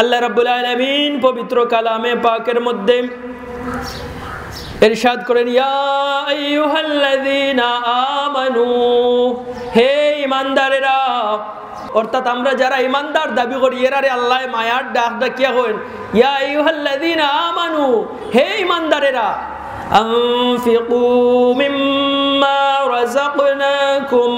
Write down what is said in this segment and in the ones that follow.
আল্লাহ রাব্বুল আলামিন পবিত্র কালামে পাকের মধ্যে ইরশাদ করেন, ইয়া আইয়ুহাল্লাযীনা আমানু, হে ঈমানদারেরা। অর্থাৎ আমরা যারা ঈমানদার দাবি করি এরারে আল্লাহ মায়ার ডাক ডাকিয়া করেন, ইয়া আইয়ুহাল্লাযীনা আমানু, হে ঈমানদারেরা, আনফিকু মিম্মা রাযাকনাকুম,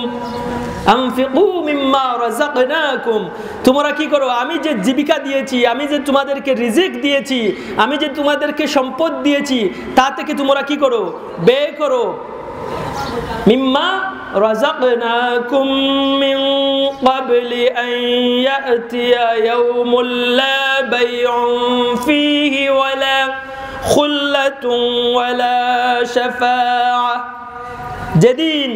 আনফিকু মিম্মা রাযাকনাকুম, তোমরা কি করো, আমি যে জীবিকা দিয়েছি, আমি যে তোমাদেরকে রিজিক দিয়েছি, আমি যে তোমাদেরকে সম্পদ দিয়েছি, তা থেকে তোমরা কি করো, ব্যয় করো। মিম্মা রাযাকনাকুম মিন ক্বাবলি আন ইয়াতিয়া ইয়াউমুল লা বাইউন ফীহি ওয়ালা খুল্লাতুন ওয়ালা শাফাআহ, যেদিন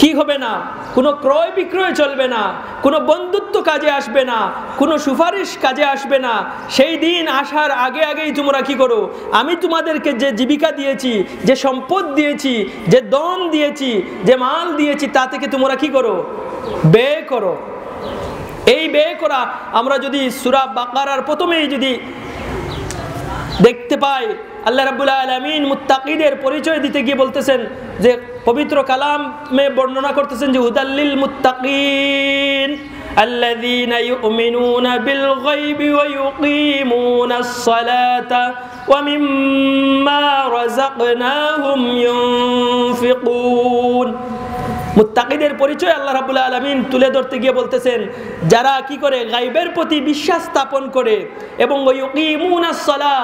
কি হবে না, কোনো ক্রয় বিক্রয় চলবে না, কোনো বন্ধুত্ব কাজে আসবে না, কোনো সুপারিশ কাজে আসবে না। সেই দিন আসার আগে আগেই তোমরা কি করো, আমি তোমাদেরকে যে জীবিকা দিয়েছি, যে সম্পদ দিয়েছি, যে ধন দিয়েছি, যে মাল দিয়েছি, তা থেকে তোমরা কি করো, ব্যয় করো। এই ব্যয় করা আমরা যদি সূরা বাকারার প্রথমেই যদি দেখতে পাই, আল্লাহ রাব্বুল আলামিন মুত্তাকিদের পরিচয় দিতে গিয়ে বলতেছেন যে, পবিত্র কালামে বর্ণনা করতেছেন যে হুদাল্লিল মুত্তাকিন আল্লাযীনা ইউমিনুনা বিল গায়বি ওয়া ইউকিমুনাস সালাতা ওয়া মিম্মা রাযাকনাহুম ইউনফিকুন। মুত্তাকিদের পরিচয় আল্লাহ রাব্বুল আলামিন তুলে ধরতে গিয়ে বলতেছেন, যারা কি করে, গায়বের প্রতি বিশ্বাস স্থাপন করে এবং ইউকিমুনাস সালাহ,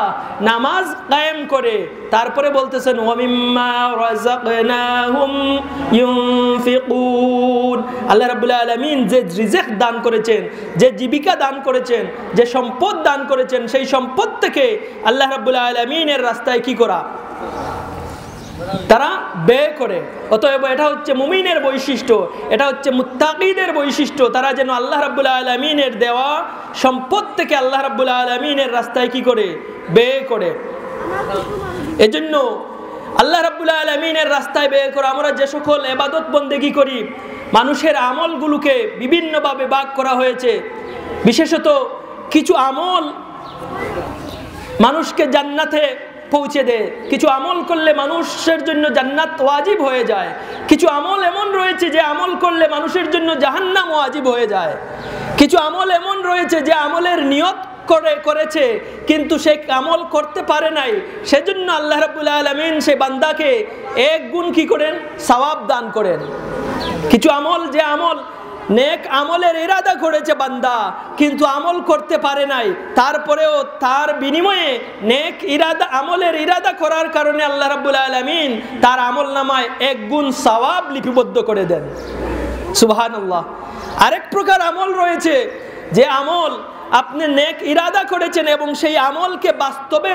নামাজ কায়েম করে। তারপরে বলতেছেন ওয়া মিম্মা রাযাকনাহুম ইউনফিকুন। আল্লাহ রাব্বুল আলামিন যে রিজিক দান করেছেন, যে জীবিকা দান করেছেন, যে সম্পদ দান করেছেন, সেই সম্পদ থেকে আল্লাহ রাব্বুল আলামিনের রাস্তায় কি করা, তারা ব্যয় করে। অতএব এটা হচ্ছে মুমিনের বৈশিষ্ট্য, এটা হচ্ছে মুত্তাকিদের বৈশিষ্ট্য। তারা যেন আল্লাহ রাব্বুল আলামিনের দেওয়া সম্পদ থেকে আল্লাহ রাব্বুল আলামিনের রাস্তায় কি করে, ব্যয় করে। এজন্য আল্লাহ রাব্বুল আলামিনের রাস্তায় ব্যয় করা, আমরা যে সকল ইবাদত বন্দেগী করি, মানুষের আমলগুলোকে বিভিন্নভাবে ভাগ করা হয়েছে। বিশেষত কিছু আমল মানুষকে জান্নাতে পৌঁছে দেয়, কিছু আমল করলে মানুষের জন্য জান্নাত ওয়াজিব হয়ে যায়। কিছু আমল এমন রয়েছে যে আমল করলে মানুষের জন্য জাহান্নাম ওয়াজিব হয়ে যায়। কিছু আমল এমন রয়েছে যে আমলের নিয়ত করেছে কিন্তু সে আমল করতে পারে নাই, সেজন্য আল্লাহ রাব্বুল আলামিন সে বান্দাকে এক গুণ কি করেন, সওয়াব দান করেন। কিছু আমল, যে আমল নেক আমলের ইরাদা করেছে বান্দা কিন্তু আমল করতে পারে নাই, তারপরেও তার বিনিময়ে নেক ইরাদা, আমলের ইরাদা করার কারণে আল্লাহ রাব্বুল আলামিন তার আমল নামায় এক গুণ সওয়াব লিপিবদ্ধ করে দেন। সুবহানাল্লাহ। আরেক প্রকার আমল রয়েছে যে আমল আপনি নেক ইরাদা করেছেন এবং সেই আমলকে বাস্তবে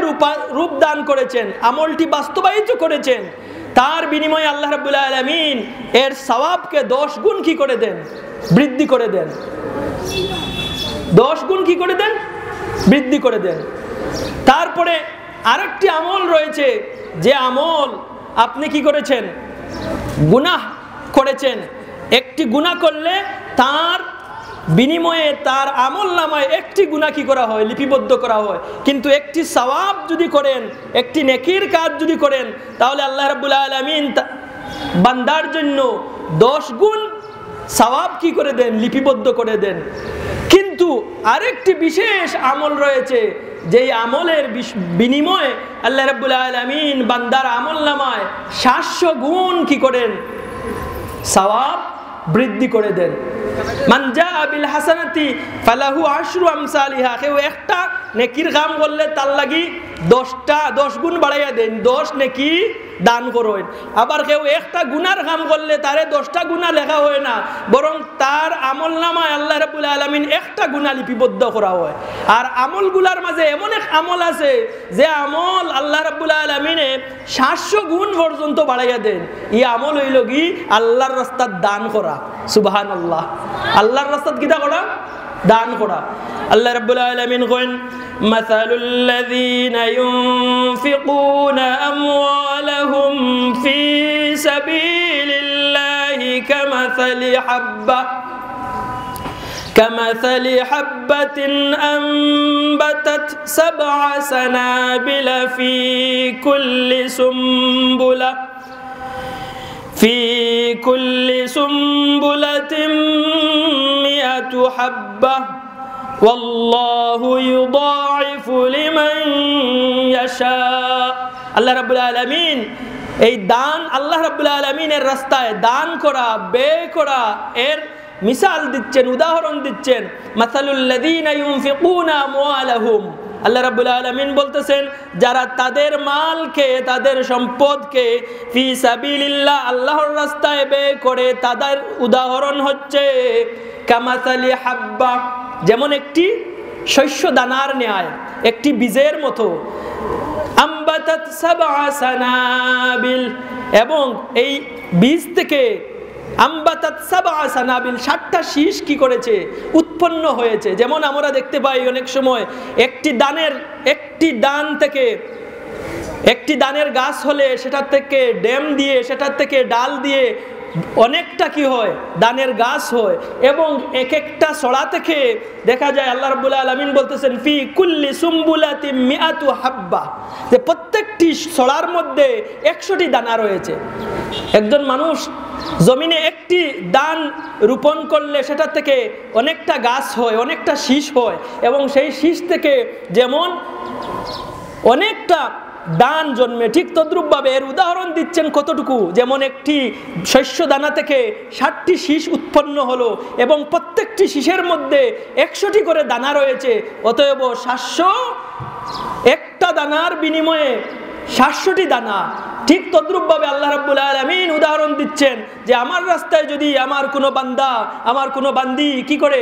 রূপ দান করেছেন, আমলটি বাস্তবায়িত করেছেন, তার বিনিময়ে আল্লাহ রাব্বুল আলামিন এর সওয়াবকে 10 গুণ কি করে দেন, বৃদ্ধি করে দেন। 10 গুণ কি করে দেন, বৃদ্ধি করে দেন। তারপরে আরেকটি আমল রয়েছে যে আমল আপনি কি করেছেন, গুনাহ করেছেন, একটি গুনাহ করলে তার বিনিময়ে তার আমল নামায় একটি গুনাহ কি করা হয়, লিপিবদ্ধ করা হয়। কিন্তু একটি সওয়াব যদি করেন, একটি নেকির কাজ যদি করেন, তাহলে আল্লাহ রাব্বুল আলামিন বান্দার জন্য 10 গুণ সওয়াব কি করে দেন, লিপিবদ্ধ করে দেন। কিন্তু আরেকটি বিশেষ আমল রয়েছে, যেই আমলের বিনিময়ে আল্লাহ রাব্বুল আলামিন বান্দার আমল নামায় 700 গুণ কি করেন, সওয়াব বৃদ্ধি করে দেন। মান জাআ বিল হাসানাতি ফালাহু আশরু আমসালিহা। কেউ একটা নেকির কাম করলে তার লাগি 10 গুণ বাড়াইয়া দেন, 10 নেকি দান করেন। আবার কেউ একটা গুনার কাম করলে তারে 10টা গুনাহ লেখা হয় না, বরং তার আমল নামায় আল্লাহ রাব্বুল আলামিন একটা গুনাহ লিপিবদ্ধ করা হয়। আর আমলগুলার মাঝে এমন এক আমল আছে যে আমল আল্লাহ রাব্বুল আলামিনে 700 গুণ পর্যন্ত বাড়াইয়া দেন। এই আমল হইল কি, আল্লাহর রাস্তায় দান করা। সুবহানাল্লাহ। আল্লাহর রাস্তায় কিটা করা, দান করা। আল্লাহ রাব্বুল আলামিন কইন, মাসালুল লাযীনা ইউনফিকুনা আমওয়ালাহুম ফি সাবিলিল্লাহি কামাসালি হাব্বাতিন سبع سنابل في كل سنبلة 100 حبة والله يضاعف لمن يشاء আল্লাহ রাব্বুল আলামিন এই দান আল্লাহ রাব্বুল আলামিনের রাস্তায় দান করা ব্যয় করা এর মিসাল দিচ্ছেন, উদাহরণ দিচ্ছেন। মাসালুল লাযীনা ইউনফিকুনা আমওয়ালাহুম, আল্লাহ রাব্বুল আলামিন বলতেছেন যারা তাদের মালকে তাদের সম্পদকে ফি সাবিলিল্লাহ আল্লাহর রাস্তায় ব্যয় করে তাদের উদাহরণ হচ্ছে কামাসালি হাব্বা, যেমন একটি শস্য দানার ন্যায়, একটি বীজের মতো। আম্বাতাত সাবআ সানাবিল, এবং এই বীজ থেকে আম্বাতাত সাবআ সানাবিল 7টা শীষ কি করেছে, উৎপন্ন হয়েছে। যেমন আমরা দেখতে পাই অনেক সময় একটি দান থেকে, একটি দানের গাছ হলে সেটার থেকে ডেম দিয়ে, সেটার থেকে ডাল দিয়ে অনেকটা কি হয়, দানের গাছ হয়। এবং এক একটা ছড়া থেকে দেখা যায় আল্লাহ রাব্বুল আলামিন বলতেছেন ফি কুল্লি সুম্বুলাতিন 100 হাব্বা, যে প্রত্যেকটি ছড়ার মধ্যে 100টি দানা রয়েছে। একজন মানুষ জমিনে একটি দান রোপণ করলে সেটা থেকে অনেকটা গাছ হয়, অনেকটা শীষ হয়, এবং সেই শীষ থেকে যেমন অনেকটা দান জন্মে, ঠিক তদ্রূপভাবে এর উদাহরণ দিচ্ছেন কতটুকু, যেমন একটি শস্য দানা থেকে 7টি শীষ উৎপন্ন হলো এবং প্রত্যেকটি শীষের মধ্যে 100টি করে দানা রয়েছে। অতএব 700, একটা দানার বিনিময়ে 700টি দানা। ঠিক তদ্রূপভাবে আল্লাহ রাব্বুল আলামিন উদাহরণ দিচ্ছেন যে আমার রাস্তায় যদি আমার কোনো বান্দা, আমার কোনো বান্দি কি করে,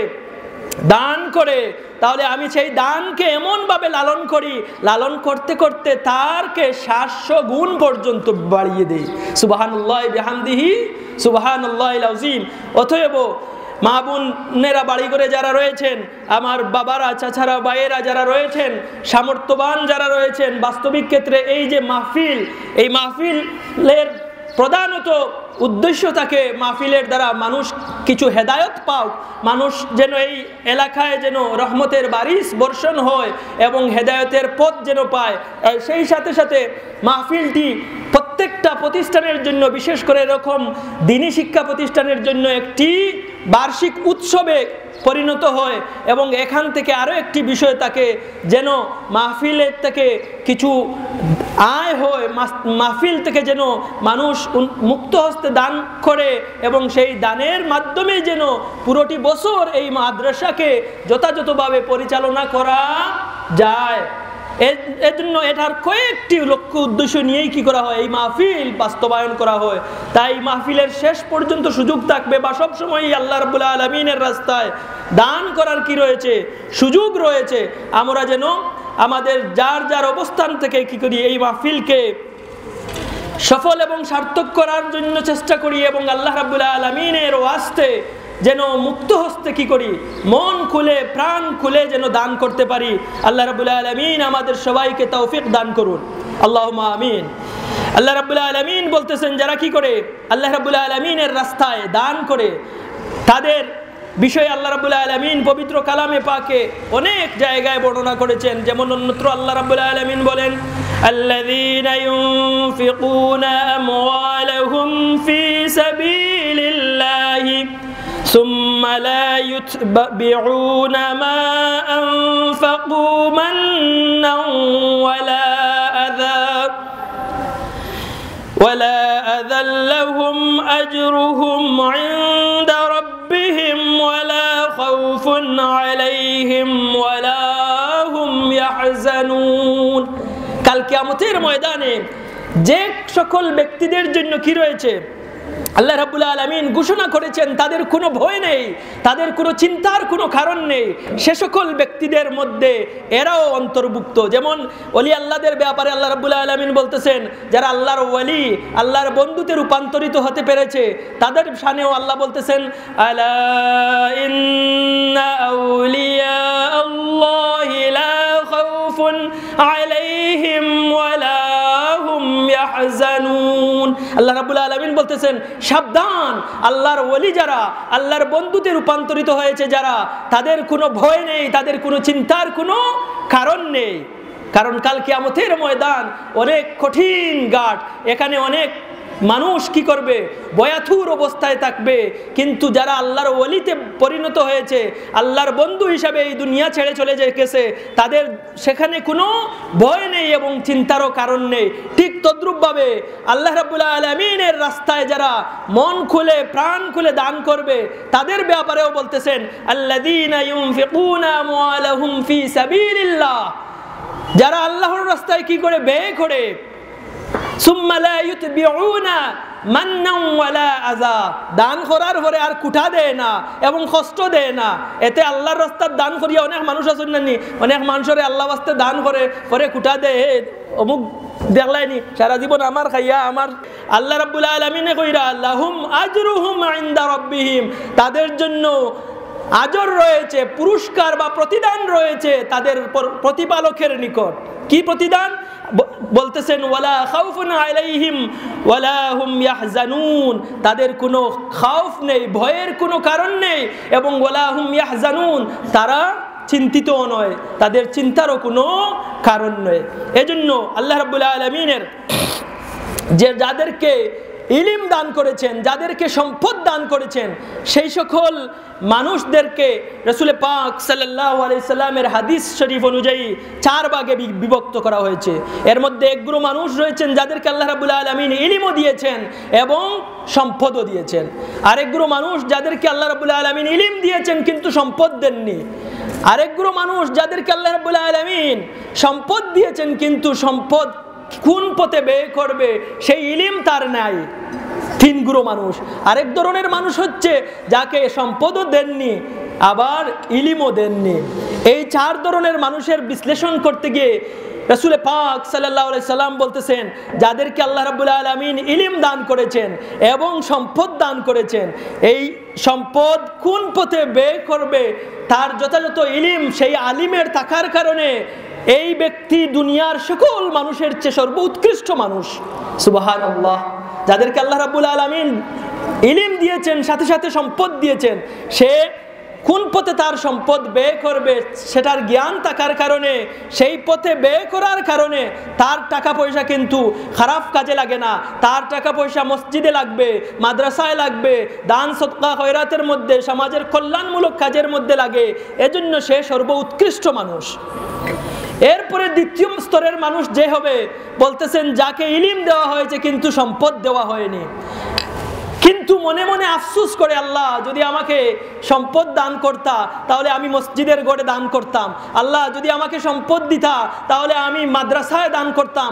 দান করে, তাহলে আমি সেই দানকে এমনভাবে লালন করি, লালন করতে করতে তারকে 700 গুণ পর্যন্ত বাড়িয়ে দেই। সুবহানাল্লাহি বিহামদিহি সুবহানাল্লাহিল আযীম। অতএব মা বোনেরা, বাড়ি করে যারা রয়েছেন, আমার বাবারা, চাচারা, ভাইয়েরা যারা রয়েছেন, সামর্থ্যবান যারা রয়েছেন, বাস্তবিক ক্ষেত্রে এই যে মাহফিল, এই মাহফিলের প্রধানত উদ্দেশ্য থাকে মাহফিলের দ্বারা মানুষ কিছু হেদায়ত পাও, মানুষ যেন এই এলাকায় যেন রহমতের বারিশ বর্ষণ হয় এবং হেদায়তের পথ যেন পায়। সেই সাথে সাথে মাহফিলটি প্রত্যেকটা প্রতিষ্ঠানের জন্য, বিশেষ করে এরকম দ্বীনি শিক্ষা প্রতিষ্ঠানের জন্য একটি বার্ষিক উৎসবে পরিণত হয় এবং এখান থেকে আরও একটি বিষয় থাকে, যেন মাহফিলের থেকে কিছু আয় হয়, মাহফিল থেকে যেন মানুষ মুক্ত হস্তে দান করে এবং সেই দানের মাধ্যমে যেন পুরোটি বছর এই মাদ্রাসাকে যথাযথভাবে পরিচালনা করা যায়। এর জন্য এটার কয়েকটি লক্ষ্য উদ্দেশ্য নিয়েই কি করা হয়, এই মাহফিল বাস্তবায়ন করা হয়। তাই মাহফিলের শেষ পর্যন্ত সুযোগ থাকবে বা সবসময় আল্লাহ রাব্বুল আলামিনের রাস্তায় দান করার কি রয়েছে, সুযোগ রয়েছে। আমরা যেন আমাদের যার যার অবস্থান থেকে কি করি, এই মাহফিলকে সফল এবং সার্থক করার জন্য চেষ্টা করি এবং আল্লাহ রাব্বুল আলামিনের ওয়াস্তে যেন মুক্ত হস্তে কি করি, মন খুলে প্রাণ খুলে যেন দান করতে পারি। আল্লাহ রাব্বুল আলামিন আমাদের সবাইকে তৌফিক দান করুন, আল্লাহুম্মা আমিন। আল্লাহ রাব্বুল আলামিন বলতেছেন যারা কি করে আল্লাহ রাব্বুল আলামিনের রাস্তায় দান করে, তাদের বিষয়ে আল্লাহ রাব্বুল আলামিন পবিত্র কালামে পাকে অনেক জায়গায় বর্ণনা করেছেন। যেমন অন্যত্র আল্লাহ রাব্বুল আলামিন বলেন, আল্লাযীনা ইউনফিকুনা আমওয়ালাহুম ফি সাবিলিল্লাহি সুম্মা লা ইউতবিউনা মা আনফাকু মান্নান ওয়ালা আযা লাহুম আজরুহুম ইনদা রাব্বিহিম ওয়ালা খাউফুন আলাইহিম ওয়ালা হুম ইয়াহজানুন। কাল কিয়ামতের ময়দানে যে সকল ব্যক্তিদের জন্য কি রয়েছে, আল্লাহ রাব্বুল আলামিন ঘোষণা করেছেন তাদের কোনো ভয় নেই, তাদের কোনো চিন্তার কোনো কারণ নেই, সে সকল ব্যক্তিদের মধ্যে এরাও অন্তর্ভুক্ত। যেমন ওলি আল্লাহদের ব্যাপারে আল্লাহ রাব্বুল আলামিন বলতেছেন, যারা আল্লাহর ওয়ালি, আল্লাহর বন্ধুতে রূপান্তরিত হতে পেরেছে, তাদের শানেও আল্লাহ বলতেছেন, আলা ইন্না আউলিয়া আল্লাহি লা খাউফুন আলাইহিম ওয়ালা হুম ইয়াহজানুন। ইয়াহজানুন। আল্লাহ রাব্বুল আলামিন বলতেছেন সাবধান, আল্লাহর ওলি যারা, আল্লাহর বন্ধুতে রূপান্তরিত হয়েছে যারা, তাদের কোনো ভয় নেই, তাদের কোনো চিন্তার কোনো কারণ নেই। কারণ কাল কিয়ামতের ময়দান অনেক কঠিন ঘাট, এখানে অনেক মানুষ কি করবে, বয়াথুর অবস্থায় থাকবে। কিন্তু যারা আল্লাহর ওলিতে পরিণত হয়েছে, আল্লাহর বন্ধু হিসাবে এই দুনিয়া ছেড়ে চলে গেছে, তাদের সেখানে কোনো ভয় নেই এবং চিন্তারও কারণ নেই। ঠিক তদ্রূপভাবে আল্লাহ রাব্বুল আলামিনের রাস্তায় যারা মন খুলে প্রাণ খুলে দান করবে, তাদের ব্যাপারেও বলতেছেন আল্লাযীনা ইউনফিকুনা আমওয়ালাহুম ফি সাবিলিল্লাহ, যারা আল্লাহর রাস্তায় কি করে ব্যয় করে, সুম্মা লা ইউতবিউনা মান্নান ওয়ালা আযা, দান করার পরে আর কুঠা দেয় না এবং কষ্ট দেয় না। এতে আল্লাহর রাস্তার দান করিয়া অনেক মানুষ আছেন না, অনেক মানুষের আল্লাহ রাস্তে দান করে পরে কুঠা দেয়, অমুক দেখলাইনি সারা জীবন আমার খাইয়া আমার। আল্লাহ রাব্বুল আলামিনে কইরা লাহুম আজরুহুম ইনদা রাব্বিহিম, তাদের জন্য আজর রয়েছে, পুরস্কার বা প্রতিদান রয়েছে তাদের প্রতিপালকের নিকট। কি প্রতিদান বলতেছেন? ওয়ালা খাউফুন আলাইহিম ওয়ালা হুম ইয়াহজানুন, তাদের কোনো খাউফ নেই, ভয়ের কোনো কারণ নেই, এবং ওয়ালা হুম ইয়াহজানুন, তারা চিন্তিতও নয়, তাদের চিন্তারও কোনো কারণ নয়। এজন্য আল্লাহ রাব্বুল আলামিনের যে যাদেরকে ইলম দান করেছেন, যাদেরকে সম্পদ দান করেছেন, সেই সকল মানুষদেরকে রাসূল পাক সাল্লাল্লাহু আলাইহি সাল্লামের হাদিস শরীফ অনুযায়ী 4 ভাগে বিভক্ত করা হয়েছে। এর মধ্যে এক গ্রুপ মানুষ রয়েছেন যাদেরকে আল্লাহ রাব্বুল আলামিন ইলমও দিয়েছেন এবং সম্পদও দিয়েছেন। আরেক গ্রুপ মানুষ যাদেরকে আল্লাহ রাব্বুল আলামিন ইলম দিয়েছেন কিন্তু সম্পদ দেননি। আরেক গ্রুপ মানুষ যাদেরকে আল্লাহ রাব্বুল আলামিন সম্পদ দিয়েছেন কিন্তু সম্পদ কোন পথে ব্যয় করবে সেই ইলম তার নাই। 3 গ্রুপ মানুষ। আরেক ধরনের মানুষ হচ্ছে যাকে সম্পদও দেননি আবার ইলমও দেননি। এই 4 ধরনের মানুষের বিশ্লেষণ করতে গিয়ে রাসূল পাক সাল্লাল্লাহু আলাইহি সাল্লাম বলতেছেন যাদেরকে আল্লাহ রাব্বুল আলামিন ইলম দান করেছেন এবং সম্পদ দান করেছেন, এই সম্পদ কোন পথে ব্যয় করবে তার যথাযথ ইলম সেই আলিমের থাকার কারণে এই ব্যক্তি দুনিয়ার সকল মানুষের চেয়ে সর্বোৎকৃষ্ট মানুষ। সুবহানাল্লাহ। যাদেরকে আল্লাহ রাব্বুল আলামিন ইলম দিয়েছেন সাথে সাথে সম্পদ দিয়েছেন, সে কোন পথে তার সম্পদ ব্যয় করবে সেটার জ্ঞান থাকার কারণে, সেই পথে ব্যয় করার কারণে তার টাকা পয়সা কিন্তু খারাপ কাজে লাগে না, তার টাকা পয়সা মসজিদে লাগবে, মাদ্রাসায় লাগবে, দান সদকা খয়রাতের মধ্যে, সমাজের কল্যাণমূলক কাজের মধ্যে লাগে। এজন্য সে সর্বোৎকৃষ্ট মানুষ। এরপরে দ্বিতীয় স্তরের মানুষ যে হবে বলতেছেন যাকে ইলম দেওয়া হয়েছে কিন্তু সম্পদ দেওয়া হয়নি, কিন্তু মনে মনে আফসোস করে আল্লাহ যদি আমাকে সম্পদ দান করতা তাহলে আমি মসজিদের গড়ে দান করতাম, আল্লাহ যদি আমাকে সম্পদ দিতা তাহলে আমি মাদ্রাসায় দান করতাম,